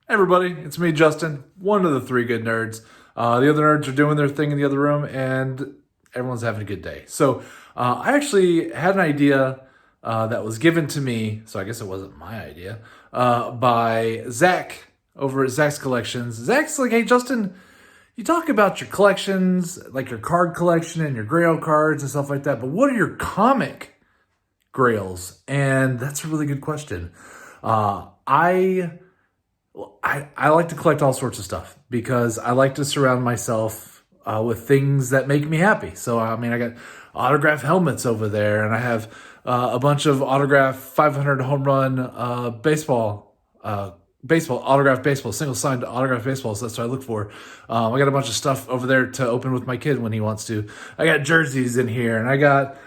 Hey everybody, it's me, Justin, one of the three good nerds. The other nerds are doing their thing in the other room, and everyone's having a good day. So I actually had an idea that was given to me, so I guess it wasn't my idea, by Zach over at Zach's Collections. Zach's like, hey, Justin, you talk about your collections, like your card collection and your Grail cards and stuff like that, but what are your comic grails? And that's a really good question. I like to collect all sorts of stuff because I like to surround myself with things that make me happy. So, I mean, I got autographed helmets over there, and I have a bunch of autographed 500 home run baseball, autographed baseball, single signed autographed baseballs. That's what I look for. I got a bunch of stuff over there to open with my kid when he wants to. I got jerseys in here, and I got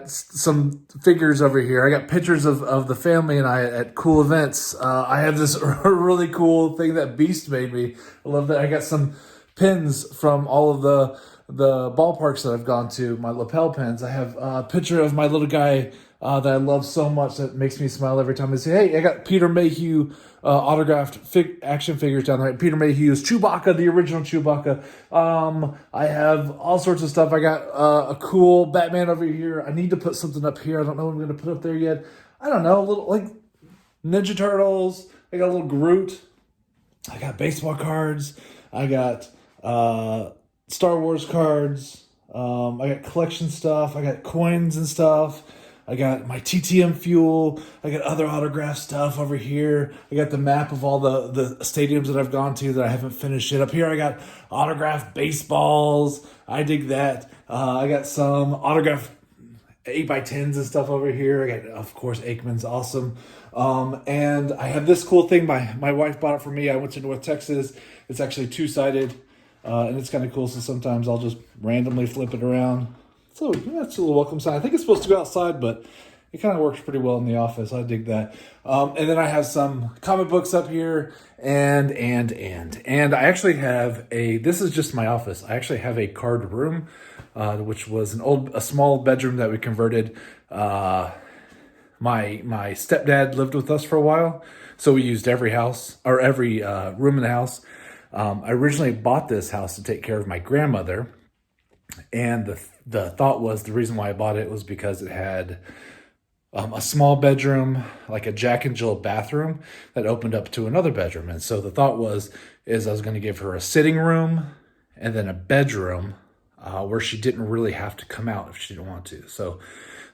some figures over here. I got pictures of the family and I at cool events. I have this really cool thing that Beast made me. I love that. I got some pins from all of the ballparks that I've gone to, my lapel pins. I have a picture of my little guy that I love so much that makes me smile every time I say, hey, I got Peter Mayhew autographed action figures down there. Peter Mayhew's Chewbacca, the original Chewbacca. I have all sorts of stuff. I got a cool Batman over here. I need to put something up here. I don't know what I'm going to put up there yet. I don't know, a little like Ninja Turtles. I got a little Groot. I got baseball cards. I got Star Wars cards. I got collection stuff. I got coins and stuff. I got my TTM fuel. I got other autograph stuff over here. I got the map of all the stadiums that I've gone to that I haven't finished yet. Up here, I got autographed baseballs. I dig that. I got some autographed 8x10s and stuff over here. I got, of course, Aikman's awesome. And I have this cool thing. My wife bought it for me. I went to North Texas. It's actually two-sided, and it's kind of cool. So sometimes I'll just randomly flip it around. So yeah, it's a little welcome sign. I think it's supposed to go outside, but it kind of works pretty well in the office. I dig that. And then I have some comic books up here, and I actually have this is just my office. I actually have a card room, which was a small bedroom that we converted. My stepdad lived with us for a while, so we used every room in the house. I originally bought this house to take care of my grandmother, and the thought was, the reason why I bought it was because it had a small bedroom, like a Jack and Jill bathroom that opened up to another bedroom. And so the thought is I was going to give her a sitting room and then a bedroom where she didn't really have to come out if she didn't want to. So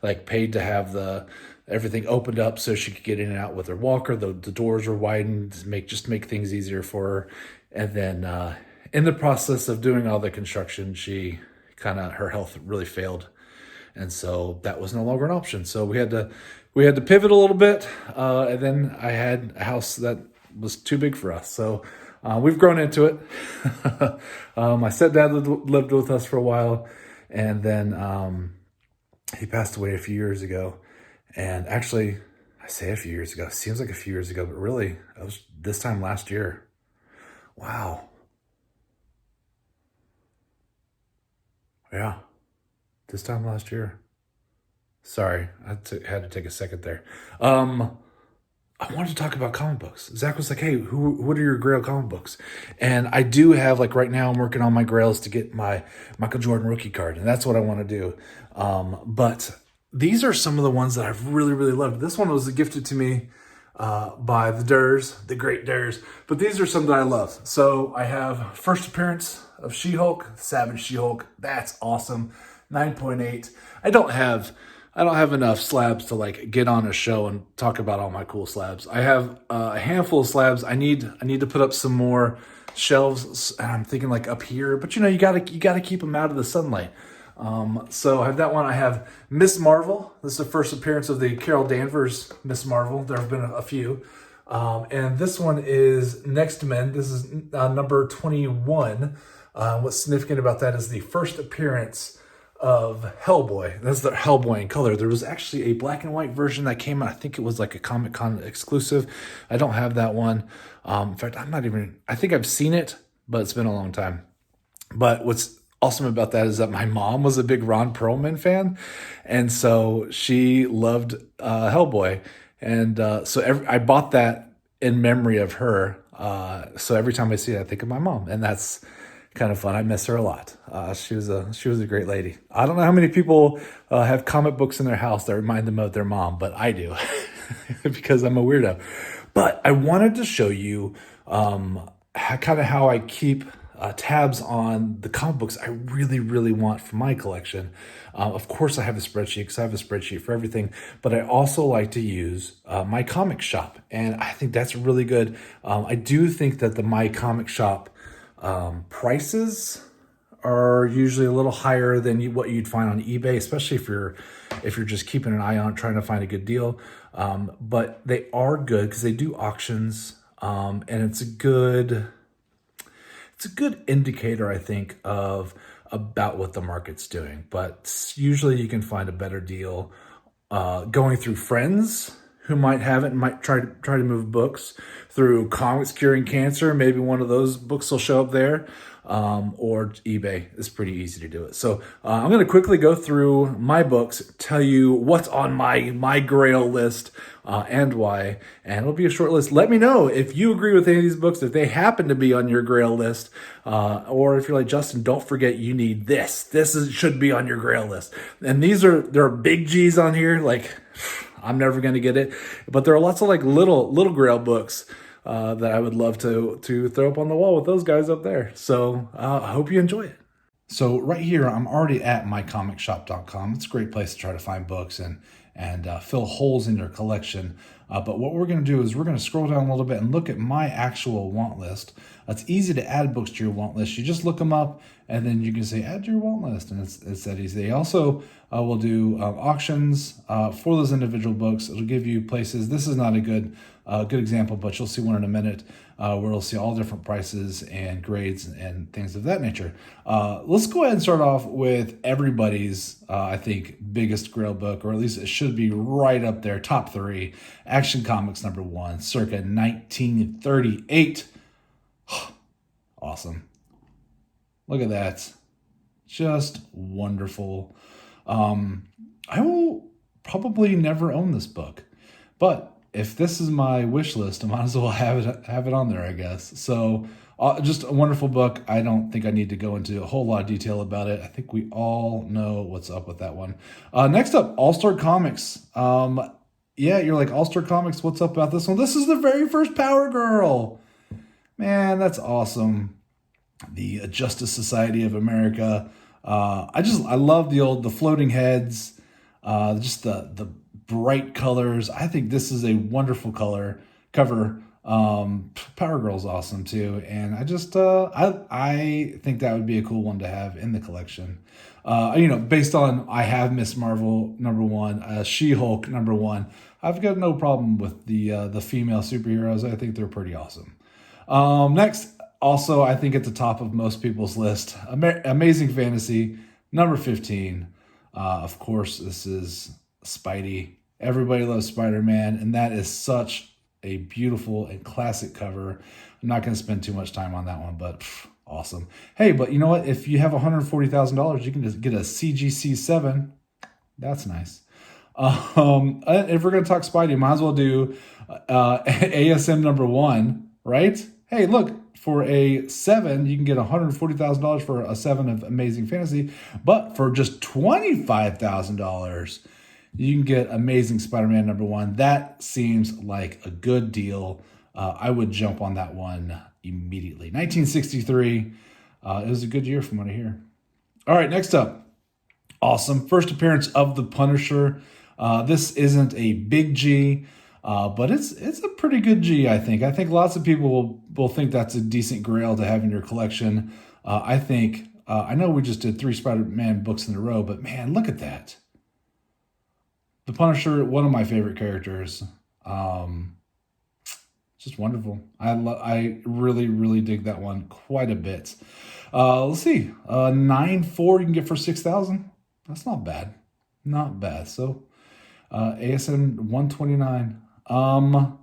like paid to have everything opened up so she could get in and out with her walker. The doors were widened to make things easier for her. And then in the process of doing all the construction, her health really failed, and so that was no longer an option. So we had to pivot a little bit, and then I had a house that was too big for us. So we've grown into it. My stepdad lived with us for a while, and then he passed away a few years ago. And actually, I say a few years ago, it seems like a few years ago, but really it was this time last year. Wow. Yeah, this time last year. Sorry, I had to take a second there. I wanted to talk about comic books. Zach was like, hey, what are your Grail comic books? And I do have, like right now, I'm working on my Grails to get my Michael Jordan rookie card, and that's what I want to do. But these are some of the ones that I've really, really loved. This one was gifted to me by the great Durs. But these are some that I love. So I have first appearance of She-Hulk, Savage She-Hulk. That's awesome. 9.8. I don't have enough slabs to like get on a show and talk about all my cool slabs. I have a handful of slabs. I need to put up some more shelves. And I'm thinking like up here, but you gotta keep them out of the sunlight. So I have that one. I have Miss Marvel. This is the first appearance of the Carol Danvers Miss Marvel. There have been a few. And this one is Next Men. This is number 21. What's significant about that is the first appearance of Hellboy. That's the Hellboy in color. There was actually a black and white version that came out. I think it was like a Comic-Con exclusive. I don't have that one. In fact, I think I've seen it, but it's been a long time. But what's awesome about that is that my mom was a big Ron Perlman fan, and so she loved Hellboy, and so I bought that in memory of her. So every time I see it, I think of my mom, and that's kind of fun. I miss her a lot. She was a great lady. I don't know how many people have comic books in their house that remind them of their mom, but I do because I'm a weirdo. But I wanted to show you how I keep tabs on the comic books I really, really want for my collection. Of course, I have a spreadsheet because I have a spreadsheet for everything, but I also like to use My Comic Shop, and I think that's really good. I do think that the My Comic Shop prices are usually a little higher than what you'd find on eBay, especially if you're just keeping an eye on it, trying to find a good deal. But they are good because they do auctions, and it's a good indicator, I think, of about what the market's doing. But usually you can find a better deal going through friends who might have it and might try to move books through Comics Curing Cancer. Maybe one of those books will show up there, or eBay. It's pretty easy to do it. So I'm going to quickly go through my books, tell you what's on my Grail list and why, and it'll be a short list. Let me know if you agree with any of these books, if they happen to be on your Grail list, or if you're like, Justin, don't forget you need this. Should be on your Grail list. And there are big G's on here, like I'm never going to get it, but there are lots of like little Grail books that I would love to throw up on the wall with those guys up there. So I hope you enjoy it. So right here, I'm already at mycomicshop.com. It's a great place to try to find books and fill holes in your collection. But what we're going to do is we're going to scroll down a little bit and look at my actual want list. It's easy to add books to your want list. You just look them up, and then you can say, add to your want list, and it's that easy. They also will do auctions for those individual books. It'll give you places. This is not a good example, but you'll see one in a minute where you'll see all different prices and grades and things of that nature. Let's go ahead and start off with everybody's, I think, biggest Grail book, or at least it should be right up there, top 3. Action Comics #1, circa 1938. Awesome. Look at that. Just wonderful. I will probably never own this book, but if this is my wish list, I might as well have it on there, I guess. So just a wonderful book. I don't think I need to go into a whole lot of detail about it. I think we all know what's up with that one. Next up, All-Star Comics. Yeah, you're like, All-Star Comics, what's up about this one? This is the very first Power Girl. Man, that's awesome. The Justice Society of America. I love the floating heads, just the bright colors. I think this is a wonderful cover. Power Girl's awesome too, and I think that would be a cool one to have in the collection. Based on I have Miss Marvel #1, She-Hulk #1. I've got no problem with the female superheroes. I think they're pretty awesome. Next, also I think at the top of most people's list, Amazing Fantasy #15. Of course, this is Spidey. Everybody loves Spider-Man, and that is such a beautiful and classic cover. I'm not going to spend too much time on that one, but awesome. Hey, but you know what? If you have $140,000, you can just get a CGC 7. That's nice. If we're going to talk Spidey, might as well do ASM #1, right? Hey, look, for a 7, you can get $140,000 for a 7 of Amazing Fantasy, but for just $25,000, you can get Amazing Spider-Man #1. That seems like a good deal. I would jump on that one immediately. 1963. It was a good year from what I hear. All right, next up. Awesome. First appearance of the Punisher. This isn't a big G, but it's a pretty good G, I think. I think lots of people will think that's a decent Grail to have in your collection. I think, I know we just did 3 Spider-Man books in a row, but man, look at that. The Punisher, one of my favorite characters. Just wonderful. I really, really dig that one quite a bit. Let's see. 9.4 you can get for $6,000. That's not bad. Not bad. So ASM 129.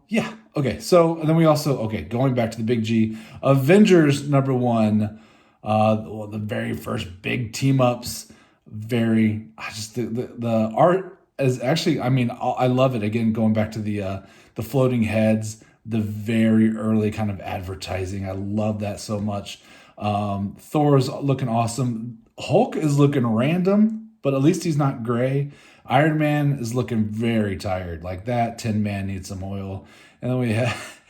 Yeah. Okay. So then we also, going back to the big G, Avengers #1. The very first big team ups. The art is actually, I love it. Again, going back to the floating heads, the very early kind of advertising. I love that so much. Thor's looking awesome. Hulk is looking random, but at least he's not gray. Iron Man is looking very tired. Like that Tin Man needs some oil. And then we have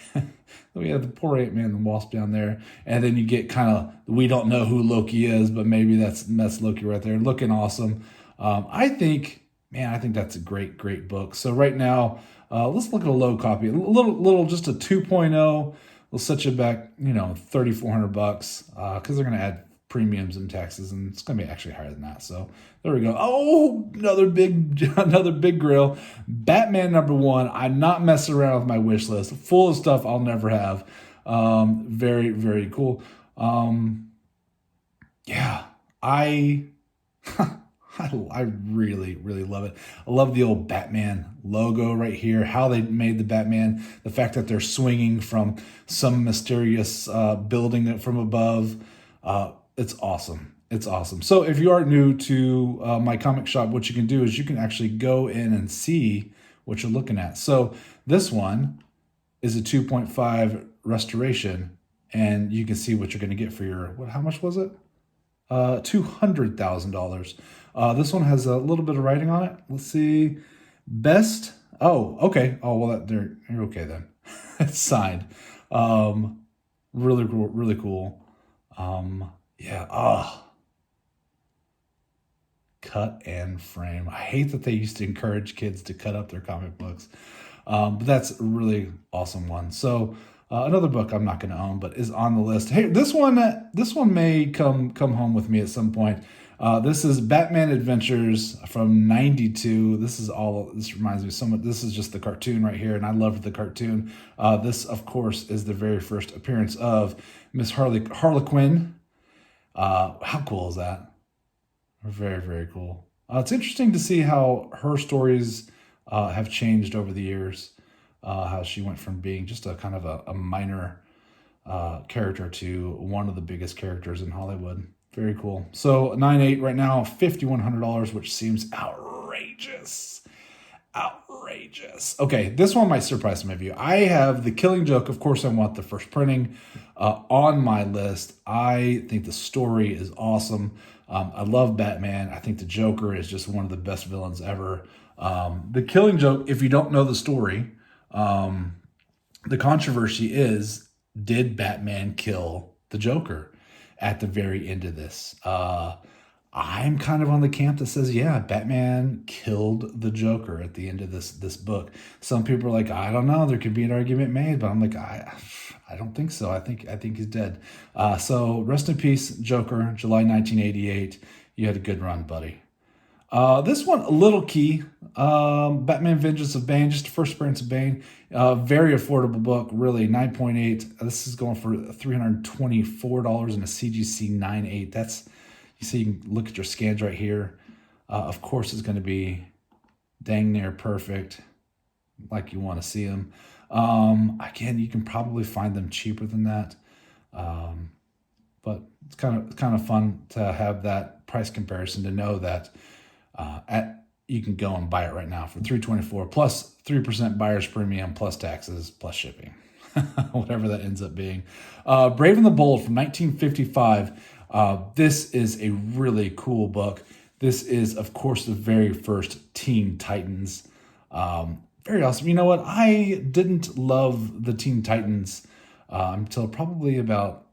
the poor Ant-Man and the Wasp down there. And then you get kind of, we don't know who Loki is, but maybe that's Loki right there. Looking awesome. I think that's a great book. So right now, let's look at a low copy. A little just a 2.0. We'll set you back, $3,400 because they're going to add premiums and taxes, and it's going to be actually higher than that. So there we go. Oh, another big grill. Batman #1. I'm not messing around with my wish list. Full of stuff I'll never have. Very, very cool. Yeah, I really, really love it. I love the old Batman logo right here, how they made the Batman, the fact that they're swinging from some mysterious building from above. It's awesome. It's awesome. So if you are new to my comic shop, what you can do is you can actually go in and see what you're looking at. So this one is a 2.5 restoration, and you can see what you're going to get for your, how much was it? $200,000. This one has a little bit of writing on it. Let's see. Best. Oh, okay. Oh, well, you're okay then. It's signed. Really cool. Really cool. Yeah. Cut and frame. I hate that they used to encourage kids to cut up their comic books. But that's a really awesome one. So another book I'm not going to own, but is on the list. Hey, this one may come home with me at some point. This is Batman Adventures from '92. This reminds me so much. This is just the cartoon right here, and I loved the cartoon. This, of course, is the very first appearance of Miss Harlequin. How cool is that? Very, very cool. It's interesting to see how her stories have changed over the years. How she went from being just a kind of a minor character to one of the biggest characters in Hollywood. Very cool. So 9.8 right now, $5,100, which seems outrageous. Okay, this one might surprise some of you. I have The Killing Joke. Of course, I want the first printing on my list. I think the story is awesome. I love Batman. I think the Joker is just one of the best villains ever. The Killing Joke, if you don't know the story, the controversy is, did Batman kill the Joker at the very end of this? I'm kind of on the camp that says, yeah, Batman killed the Joker at the end of this book. Some people are like, I don't know, there could be an argument made, but I'm like, I don't think so. I think he's dead. So rest in peace, Joker, July 1988. You had a good run, buddy. This one, a little key. Batman Vengeance of Bane, just the first appearance of Bane. Very affordable book, really, 9.8. This is going for $324 in a CGC 9.8. That's, you see, you can look at your scans right here. Of course, it's going to be dang near perfect, like you want to see them. Again, you can probably find them cheaper than that. But it's kind of fun to have that price comparison, to know that you can go and buy it right now for $324 plus 3% buyer's premium plus taxes plus shipping, whatever that ends up being. Brave and the Bold from 1955. This is a really cool book. This is, of course, the very first Teen Titans. Very awesome. You know what? I didn't love the Teen Titans until probably about,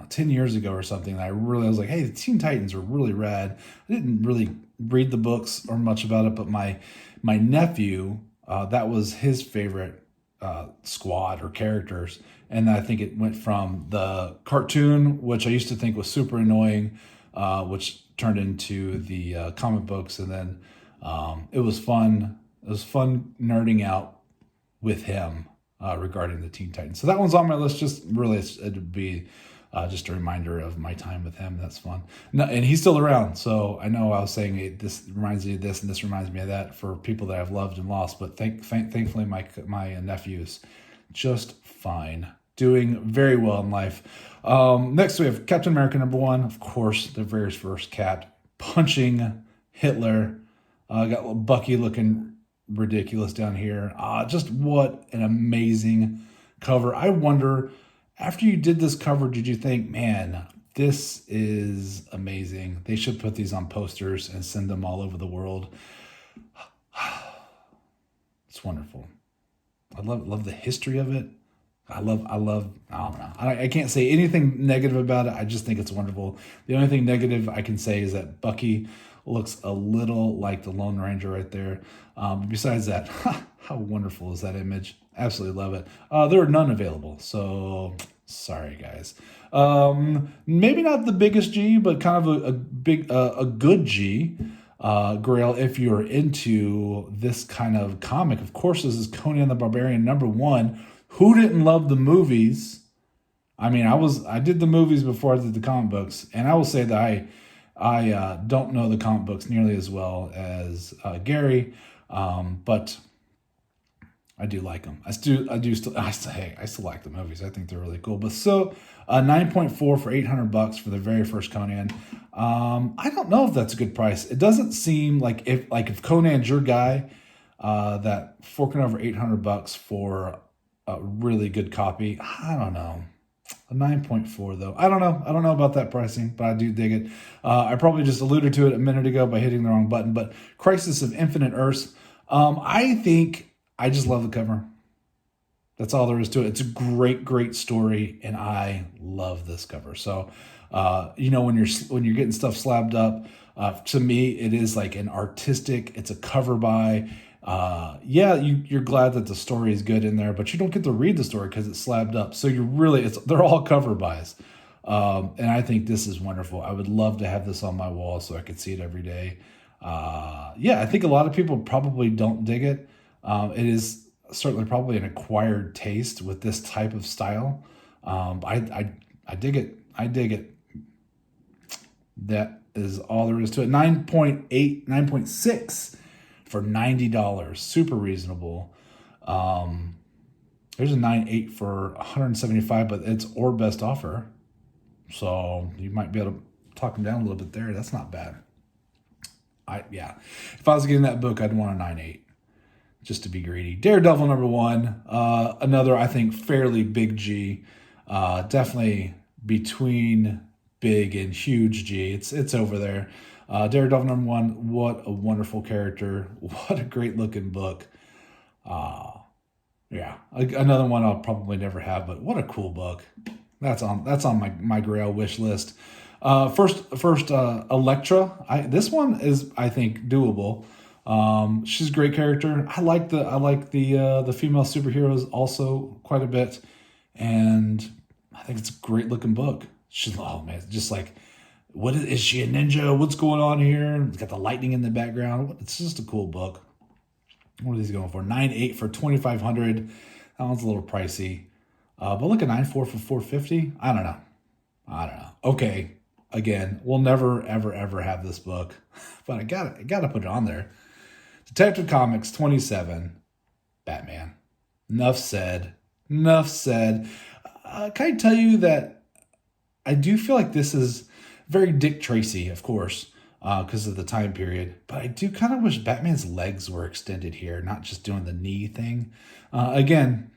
10 years ago or something. I was like, hey, the Teen Titans are really rad. I didn't really read the books or much about it, but my nephew, that was his favorite squad or characters. And I think it went from the cartoon, which I used to think was super annoying, which turned into the comic books. And then it was fun. It was fun nerding out with him regarding the Teen Titans. So that one's on my list. Just really, it'd be just a reminder of my time with him. That's fun. No, and he's still around. So I know I was saying, hey, this reminds me of this and this reminds me of that for people that I've loved and lost. But thankfully, my nephew is just fine, doing very well in life. Next, we have Captain America #1. Of course, the very first Cap punching Hitler. Got Bucky looking ridiculous down here. Just what an amazing cover. I wonder, after you did this cover, did you think, man, this is amazing. They should put these on posters and send them all over the world. It's wonderful. I love the history of it. I don't know. I can't say anything negative about it. I just think it's wonderful. The only thing negative I can say is that Bucky looks a little like the Lone Ranger right there. Besides that, how wonderful is that image? Absolutely love it. There are none available, so sorry guys. Maybe not the biggest G, but kind of a good G. Grail, if you're into this kind of comic. Of course, this is Conan the Barbarian #1. Who didn't love the movies? I mean, I did the movies before I did the comic books, and I will say that I don't know the comic books nearly as well as Gary, but I do like them. I still like the movies. I think they're really cool. But so 9.4 for $800 for the very first Conan. I don't know if that's a good price. It doesn't seem like if Conan's your guy, that forking over $800 for a really good copy. I don't know. A 9.4 though. I don't know about that pricing, but I do dig it. I probably just alluded to it a minute ago by hitting the wrong button, but Crisis of Infinite Earths. I think I just love the cover. That's all there is to it. It's a great story, and I love this cover. So, when you're getting stuff slabbed up, to me, it is like an artistic. It's a cover by. You're glad that the story is good in there, but you don't get to read the story because it's slabbed up. So they're all cover buys. And I think this is wonderful. I would love to have this on my wall so I could see it every day. I think a lot of people probably don't dig it. It is certainly probably an acquired taste with this type of style. I dig it. I dig it. That is all there is to it. 9.8, 9.6 for $90. Super reasonable. There's a 9.8 for $175, but it's our best offer. So you might be able to talk them down a little bit there. That's not bad. If I was getting that book, I'd want a 9.8 just to be greedy. Daredevil #1, another I think fairly big G, definitely between big and huge G. It's over there. Daredevil #1, what a wonderful character. What a great looking book. Another one I'll probably never have, but what a cool book. That's on my Grail wish list. First, Elektra. This one is, I think, doable. She's a great character. I like the female superheroes also quite a bit, and I think it's a great looking book. She's just like, what is she a ninja? What's going on here? It's got the lightning in the background. It's just a cool book. What are these going for? 9.8 for $2,500. That one's a little pricey. But look at 9.4 for $450. I don't know. Okay. Again, we'll never, ever have this book, but I gotta put it on there. Detective Comics 27, Batman. Enough said. Can I tell you that I do feel like this is very Dick Tracy, of course, because of the time period, but I do kind of wish Batman's legs were extended here, not just doing the knee thing. Taking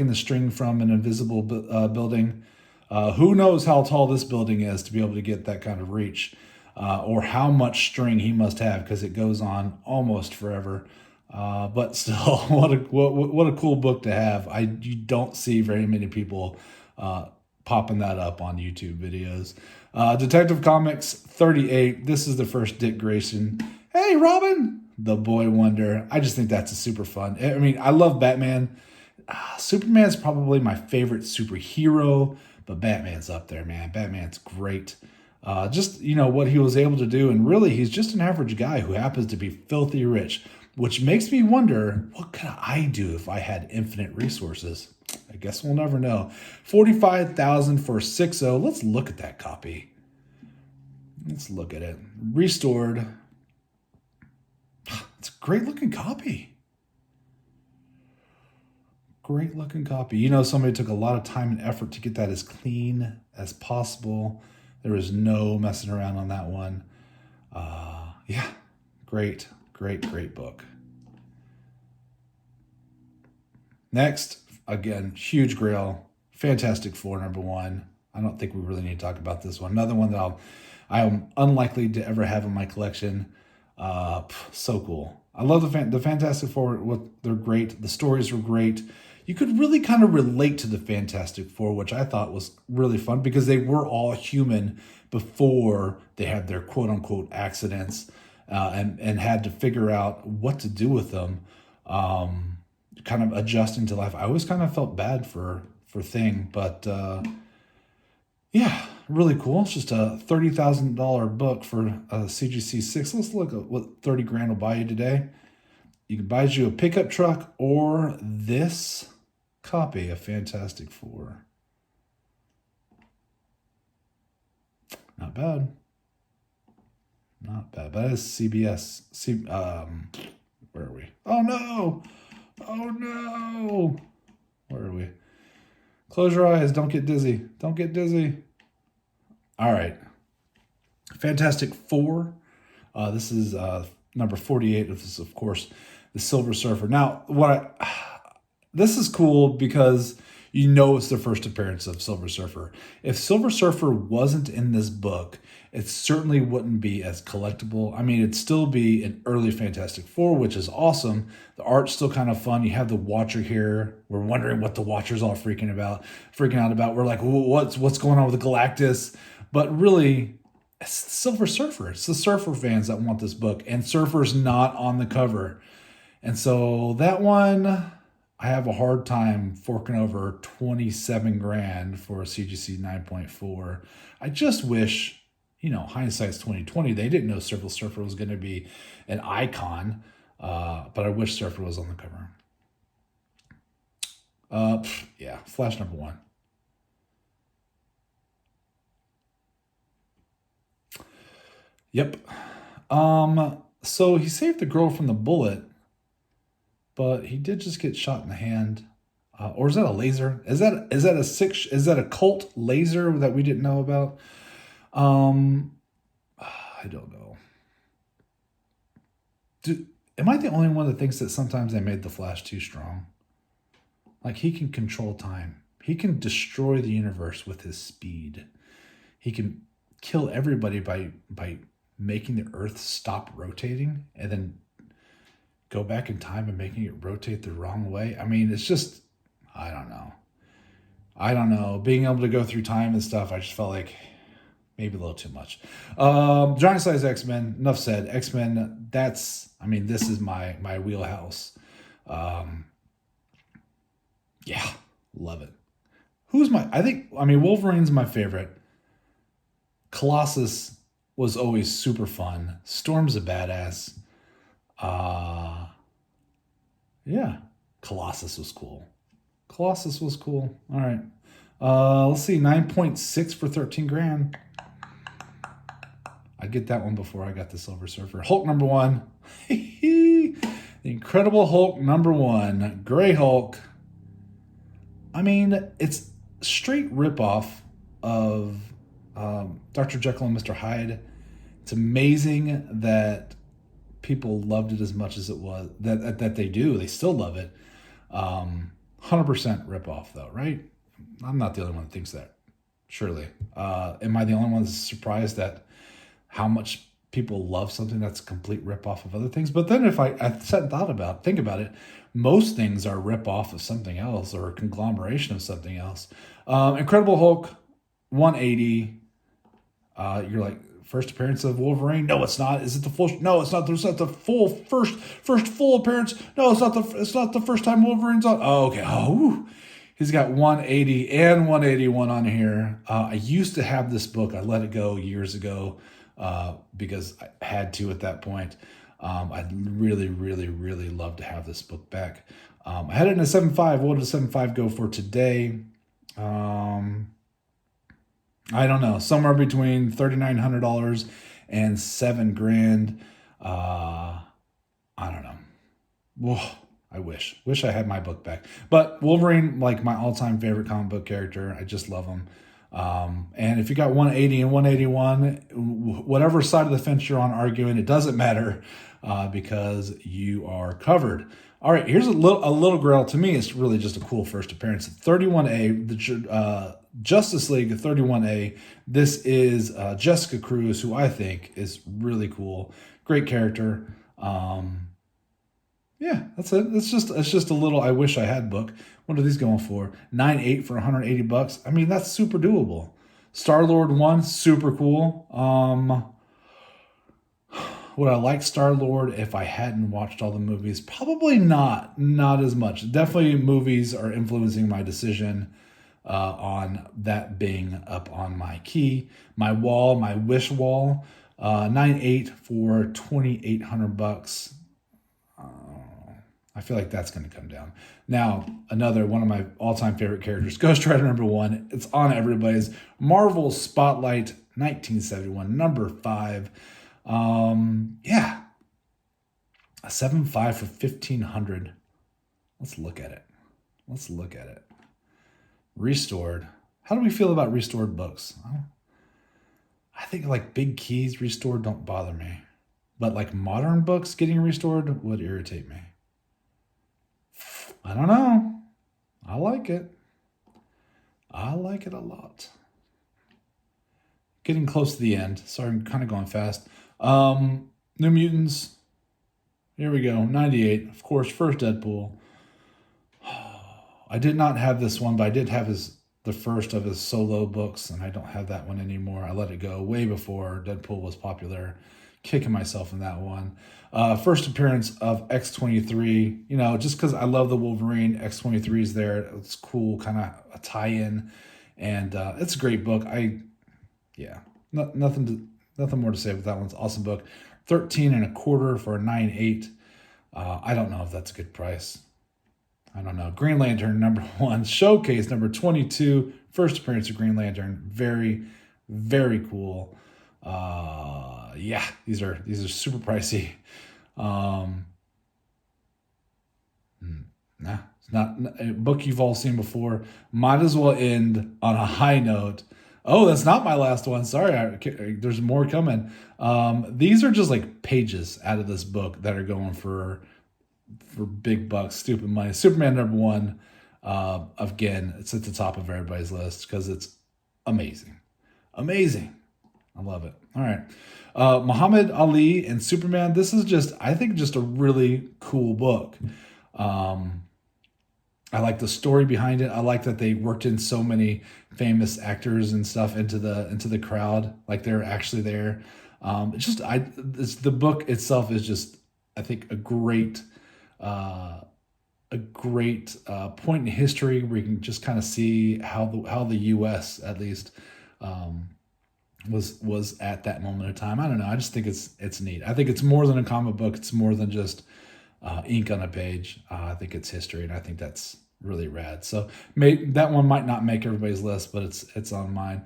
the string from an invisible building. Who knows how tall this building is to be able to get that kind of reach, or how much string he must have, because it goes on almost forever. But still, what a cool book to have. You don't see very many people popping that up on YouTube videos. Detective Comics 38. This is the first Dick Grayson. Hey, Robin, the boy wonder. I just think that's a super fun. I mean, I love Batman. Superman's probably my favorite superhero, but Batman's up there, man. Batman's great. Just, what he was able to do. And really, he's just an average guy who happens to be filthy rich, which makes me wonder, what could I do if I had infinite resources? I guess we'll never know. $45,000 for 6.0. Let's look at that copy. Let's look at it. Restored. It's a great looking copy. Great looking copy. Somebody took a lot of time and effort to get that as clean as possible. There was no messing around on that one. Great book. Next, again, huge Grail, Fantastic Four #1. I don't think we really need to talk about this one. Another one that I am unlikely to ever have in my collection. So cool. I love the Fantastic Four. They're great. The stories were great. You could really kind of relate to the Fantastic Four, which I thought was really fun because they were all human before they had their quote unquote accidents, and had to figure out what to do with them. Kind of adjusting to life. I always kind of felt bad for Thing, but yeah, really cool. It's just a $30,000 book for a CGC 6. Let's look at what 30 grand will buy you today. You can buy you a pickup truck or this copy of Fantastic Four. Not bad. Not bad. But that is CBS. Where are we? Oh no! Oh no! Where are we? Close your eyes. Don't get dizzy. Don't get dizzy. All right. Fantastic Four. This is number 48. This is, of course, the Silver Surfer. Now, this is cool because you know it's the first appearance of Silver Surfer. If Silver Surfer wasn't in this book, it certainly wouldn't be as collectible. I mean, it'd still be an early Fantastic Four, which is awesome. The art's still kind of fun. You have the Watcher here. We're wondering what the Watcher's all freaking out about. We're like, what's going on with the Galactus? But really, it's the Silver Surfer. It's the Surfer fans that want this book, and Surfer's not on the cover. And so that one, I have a hard time forking over 27 grand for a CGC 9.4. I just wish, hindsight's 2020. They didn't know Silver Surfer was going to be an icon, but I wish Surfer was on the cover. Yeah, Flash #1. Yep. So he saved the girl from the bullet, but he did just get shot in the hand. Or is that a laser? Is that a Colt laser that we didn't know about? I don't know. Am I the only one that thinks that sometimes they made the Flash too strong? Like, he can control time. He can destroy the universe with his speed. He can kill everybody by making the Earth stop rotating and then go back in time and making it rotate the wrong way. I mean, it's just, I don't know. Being able to go through time and stuff, I just felt like maybe a little too much. Giant size X-Men, enough said. X-Men, this is my wheelhouse. Yeah, love it. Wolverine's my favorite. Colossus was always super fun. Storm's a badass. Yeah, Colossus was cool. All right. Let's see, 9.6 for 13 grand. I get that one before I got the Silver Surfer. Hulk #1. The Incredible Hulk #1. Gray Hulk. I mean, it's straight ripoff of Dr. Jekyll and Mr. Hyde. It's amazing that people loved it as much as it was, that they do. They still love it. 100% ripoff, though, right? I'm not the only one that thinks that, surely. Am I the only one that's surprised at how much people love something that's a complete ripoff of other things? But then if I sat and think about it, most things are a ripoff of something else or a conglomeration of something else. Incredible Hulk, 180. You're like, first appearance of Wolverine? No, it's not. Is it the full? No, it's not. There's not the full first full appearance. No, it's not the first time Wolverine's on. Oh, okay. Oh, he's got 180 and 181 on here. I used to have this book. I let it go years ago because I had to at that point. I'd really, really, really love to have this book back. I had it in a 7.5. What did a 7.5 go for today? I don't know, somewhere between $3,900 and $7 grand. I don't know. Whoa, I wish I had my book back. But Wolverine, like my all-time favorite comic book character. I just love him. And if you got 180 and 181, whatever side of the fence you're on arguing, it doesn't matter because you are covered. All right, here's a little grail. To me, it's really just a cool first appearance. 31A, the Justice League 31A. This is Jessica Cruz, who I think is really cool. Great character. Yeah, that's it. It's just a little I wish I had book. What are these going for? 9.8 for $180. I mean, that's super doable. Star-Lord 1, super cool. Would I like Star-Lord if I hadn't watched all the movies? Probably not. Not as much. Definitely movies are influencing my decision on that being up on my key. My wall, my wish wall. 9.8 for $2,800. I feel like that's going to come down. Now, another one of my all-time favorite characters, Ghost Rider #1. It's on everybody's. Marvel Spotlight 1971, number 5. Yeah. A 7.5 for $1,500. Let's look at it. Restored. How do we feel about restored books? I think like big keys restored don't bother me. But like modern books getting restored would irritate me. I don't know. I like it. I like it a lot. Getting close to the end. Sorry, I'm kind of going fast. New Mutants. Here we go. 98. Of course, first Deadpool. I did not have this one, but I did have the first of his solo books, and I don't have that one anymore. I let it go way before Deadpool was popular. Kicking myself in that one. First appearance of X-23. You know, just because I love the Wolverine, X-23 is there. It's cool, kind of a tie-in, and it's a great book. Nothing more to say about that one. It's an awesome book. 13.25 for a 9.8. I don't know if that's a good price. I don't know. Green Lantern #1, Showcase #22. First appearance of Green Lantern. Very, very cool. Yeah, these are super pricey. It's not a book you've all seen before. Might as well end on a high note. Oh, that's not my last one. Sorry, there's more coming. These are just like pages out of this book that are going for big bucks, stupid money. Superman #1. Again, it's at the top of everybody's list because it's amazing. I love it. All right. Muhammad Ali and Superman. This is I think just a really cool book. I like the story behind it. I like that they worked in so many famous actors and stuff into the crowd. Like they're actually there. The book itself is just, I think, a great point in history where you can just kind of see how the U.S. at least was at that moment of time. I don't know. I just think it's neat. I think it's more than a comic book. It's more than just ink on a page. I think it's history, and I think that's really rad. So that one might not make everybody's list, but it's on mine.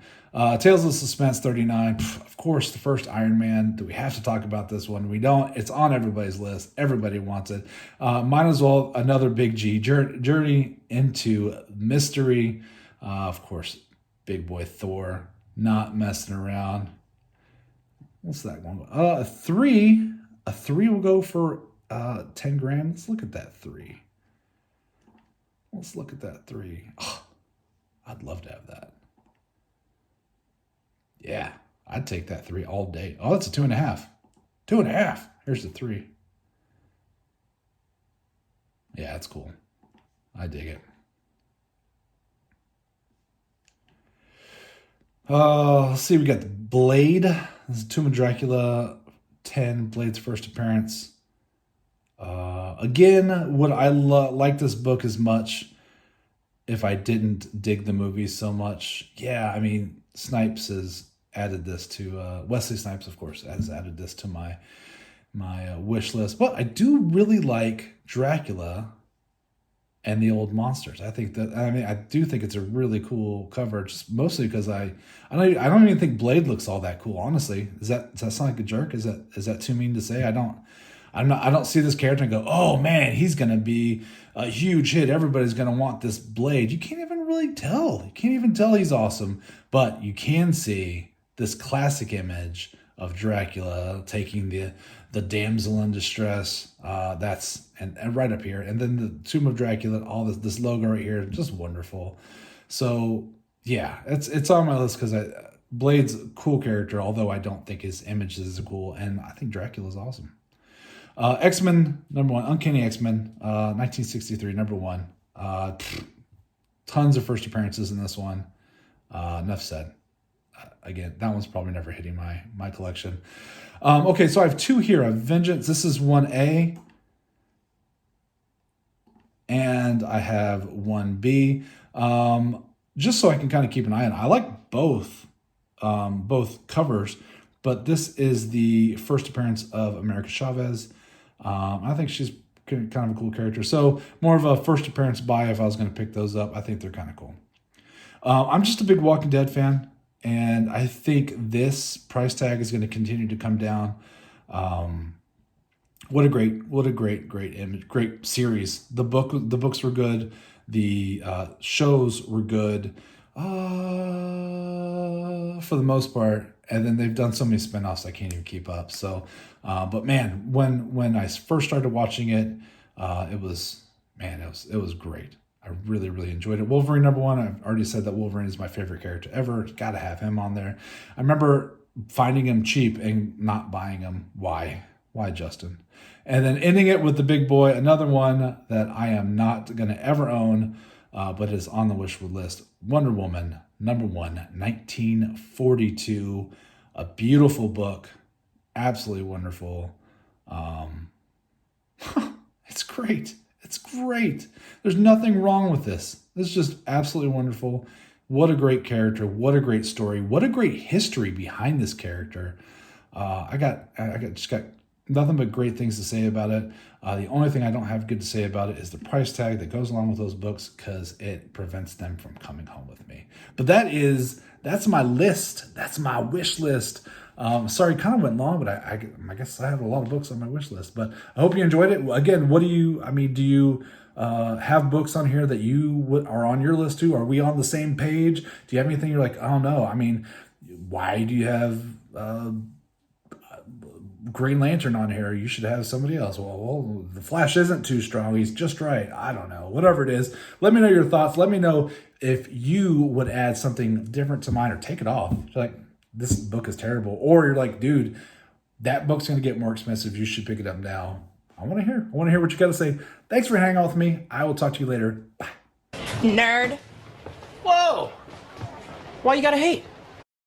Tales of Suspense 39. Of course, the first Iron Man. Do we have to talk about this one? We don't. It's on everybody's list. Everybody wants it. Might as well another big G. Journey into Mystery. Of course, big boy Thor. Not messing around. What's that one? A 3 will go for 10 grand. Let's look at that 3. Oh, I'd love to have that. Yeah, I'd take that 3 all day. Oh, that's a 2.5. 2.5. Here's the 3. Yeah, that's cool. I dig it. Let's see. We got the Blade. This is Tomb of Dracula 10. Blade's first appearance. Again, would I like this book as much if I didn't dig the movies so much? Yeah, I mean, Snipes has added this to Wesley Snipes, of course, has added this to my wish list. But I do really like Dracula and the Old Monsters. I do think it's a really cool cover, just mostly because I don't even think Blade looks all that cool, honestly. Does that sound like a jerk? Is that too mean to say? I I don't see this character and go, oh man, he's gonna be a huge hit. Everybody's gonna want this blade. You can't even really tell. You can't even tell he's awesome. But you can see this classic image of Dracula taking the damsel in distress. That's and right up here, and then the Tomb of Dracula. All this logo right here, just wonderful. So yeah, it's on my list because Blade's a cool character, although I don't think his image is cool, and I think Dracula's awesome. X-Men #1, Uncanny X-Men, 1963 #1. Tons of first appearances in this one. Enough said. Again, that one's probably never hitting my collection. Okay, so I have 2 here. I have Vengeance. This is 1A. And I have 1B. Just so I can kind of keep an eye on it. I like both covers, but this is the first appearance of America Chavez. I think she's kind of a cool character. So more of a first appearance buy if I was going to pick those up. I think they're kind of cool. I'm just a big Walking Dead fan, and I think this price tag is going to continue to come down. What a great image, great series. The books were good. The shows were good for the most part. And then they've done so many spinoffs I can't even keep up. So, but man, when I first started watching it, it was great. I really, really enjoyed it. Wolverine #1. I've already said that Wolverine is my favorite character ever. Got to have him on there. I remember finding him cheap and not buying him. Why, Justin? And then ending it with the big boy, another one that I am not going to ever own, but is on the wish list. Wonder Woman #1, 1942. A beautiful book. Absolutely wonderful. It's great. It's great. There's nothing wrong with this. This is just absolutely wonderful. What a great character. What a great story. What a great history behind this character. I got nothing but great things to say about it. The only thing I don't have good to say about it is the price tag that goes along with those books, because it prevents them from coming home with me. But that's my list. That's my wish list. Sorry, kind of went long, but I guess I have a lot of books on my wish list. But I hope you enjoyed it. Again, do you have books on here that you are on your list too? Are we on the same page? Do you have anything you're like, I don't know? I mean, why do you have Green Lantern on here? You should have somebody else. Well, the Flash isn't too strong. He's just right. I don't know. Whatever it is, let me know your thoughts. Let me know if you would add something different to mine or take it off. You're like, this book is terrible. Or you're like, dude, that book's going to get more expensive. You should pick it up now. I want to hear what you got to say. Thanks for hanging out with me. I will talk to you later. Bye. Nerd. Whoa! Why you gotta hate?